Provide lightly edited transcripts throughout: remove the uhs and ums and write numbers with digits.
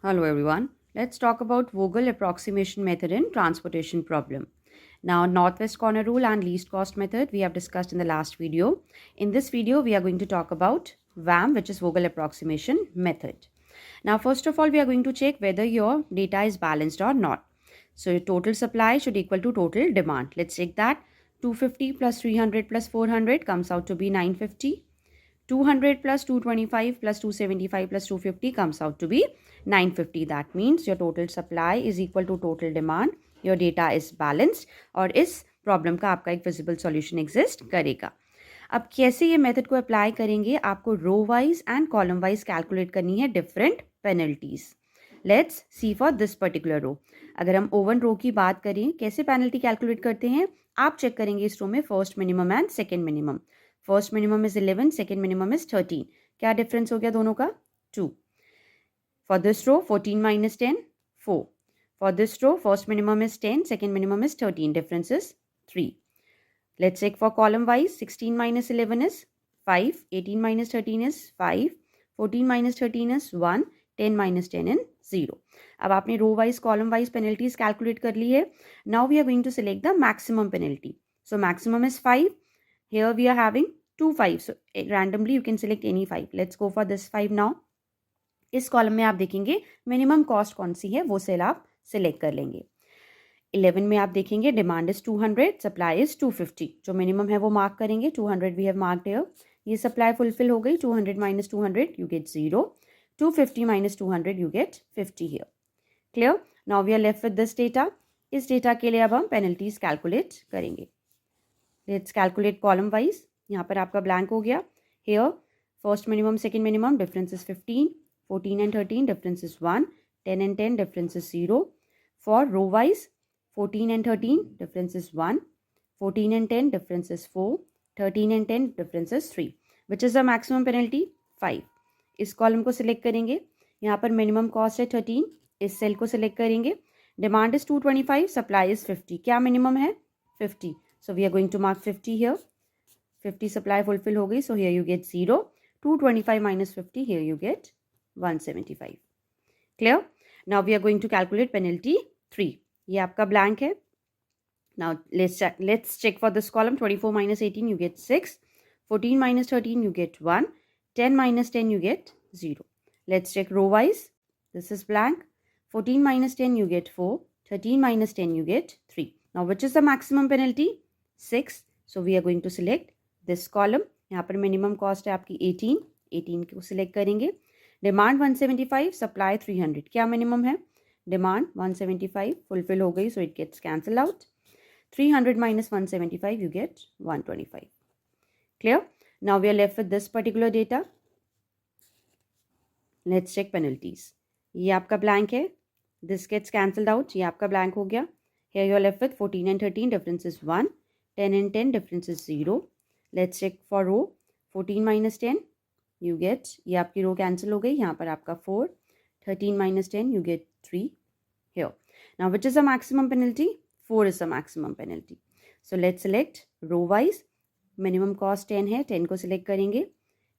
Hello everyone. Let's talk about Vogel approximation method in transportation problem. Now, northwest corner rule and least cost method we have discussed in the last video. In this video, we are going to talk about VAM, which is Vogel approximation method. Now, first of all, we are going to check whether your data is balanced or not. So, your total supply should equal to total demand. Let's check that. 250 plus 300 plus 400 comes out to be 950. 200 plus 225 plus 275 plus 250 comes out to be 950. That means your total supply is equal to total demand. Your data is balanced और इस problem का आपका एक feasible solution exist करेगा. अब कैसे ये method को अप्लाई करेंगे, आपको row wise and column wise calculate करनी है different penalties. Let's see for this particular row. अगर हम ओवन रो की बात करें, कैसे पेनल्टी कैलकुलेट करते हैं, आप चेक करेंगे इस रो में first minimum and second minimum. First minimum is 11, second minimum is 13. क्या डिफरेंस हो गया दोनों का? 2. For this row 14 minus 10, 4. For this row first minimum is 10, second minimum is 13. Difference is 3. Let's check for column wise. 16 minus 11 is 5. 18 minus 13 is 5. 14 minus 13 is 1. 10 minus 10 is 0. अब आपने row wise column wise penalties calculate कर ली है. Now we are going to select the maximum penalty. So maximum is 5. Here we are having 2 5. So randomly you can select any 5. Let's go for this 5 now. इस column में आप देखेंगे minimum cost कौन सी है, वो सेल आप select कर लेंगे. 11 में आप देखेंगे डिमांड इज 200, सप्लाई इज 250. जो मिनिमम है वो मार्क करेंगे. 200 वी हैव मार्क्ड हियर. ये सप्लाई फुलफिल हो गई. 200 minus 200 you get 0. 250 minus 200 you get 50 here. Clear? Now we are left with this data. इस डेटा के लिए अब हम पेनल्टीज कैलकुलेट करेंगे. Let's calculate column wise. यहाँ पर आपका ब्लैंक हो गया. Here first minimum second minimum difference is 15. 14 and 13 difference is 1. 10 and 10 difference is 0. For row wise 14 and 13 difference is 1. 14 and 10 difference is 4. 13 and 10 difference is 3. Which is the maximum penalty? 5. इस column को select करेंगे. यहाँ पर minimum cost है 13. इस cell को select करेंगे. Demand is 225, supply is 50. क्या मिनिमम है? 50. So we are going to mark 50 here. 50 supply fulfil हो गई. So here you get 0. 225 minus 50, here you get 175. Clear? Now we are going to calculate penalty 3. ये आपका blank है. Now let's check for this column. 24 minus 18 you get 6. 14 minus 13 you get 1. 10 minus 10 you get 0. Let's check row wise. This is blank. 14 minus 10 you get 4. 13 minus 10 you get 3. Now which is the maximum penalty? 6. So we are going to select this column. यहाँ पर minimum cost है आपकी 18. 18 को select करेंगे. Demand 175, supply 300. क्या minimum है? Demand 175 fulfill हो गई, so it gets cancelled out. 300 minus 175 you get 125. Clear? Now we are left with this particular data. Let's check penalties. ये आपका blank है. This gets cancelled out. ये आपका blank हो गया. Here you are left with 14 and 13 difference is 1. 10 and 10 difference is 0. Let's check for row. 14 minus 10 you get, ये आपकी row cancel हो गई. यहाँ पर आपका 4. 13 minus 10 you get 3 here. Now which is the maximum penalty? 4 is the maximum penalty. So let's select row wise. Minimum cost 10 है. 10 को select करेंगे.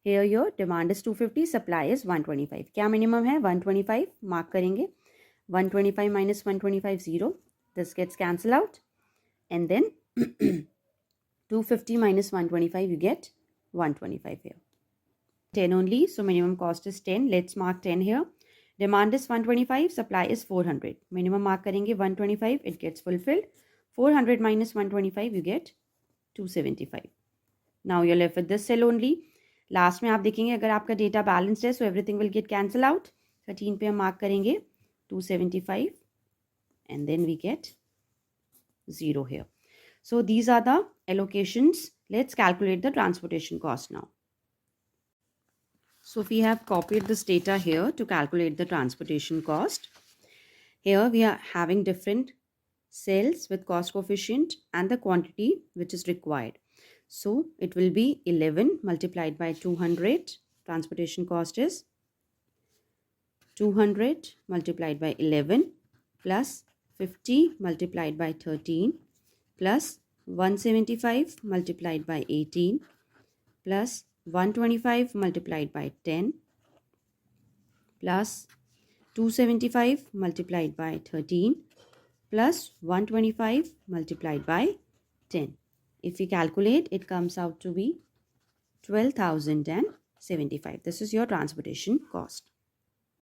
Here your demand is 250, supply is 125. क्या minimum है? 125 mark करेंगे. 125 minus 125 0. This gets cancelled out. And then 250 minus 125 you get 125 here. 10 only, so minimum cost is 10. Let's mark 10 here. Demand is 125, supply is 400. Minimum mark करेंगे 125, it gets fulfilled. 400 minus 125 you get 275. Now you're left with this cell only. Last में आप देखेंगे अगर आपका data balanced है, so everything will get cancelled out. 13 पे हम mark करेंगे 275 and then we get 0 here. So these are the allocations. Let's calculate the transportation cost now. So we have copied this data here to calculate the transportation cost. Here we are having different cells with cost coefficient and the quantity which is required. So it will be 11 multiplied by 200. Transportation cost is 200 multiplied by 11 plus 50 multiplied by 13 plus 175 multiplied by 18 plus 125 multiplied by 10 plus 275 multiplied by 13 plus 125 multiplied by 10. If we calculate, it comes out to be 12,075. This is your transportation cost.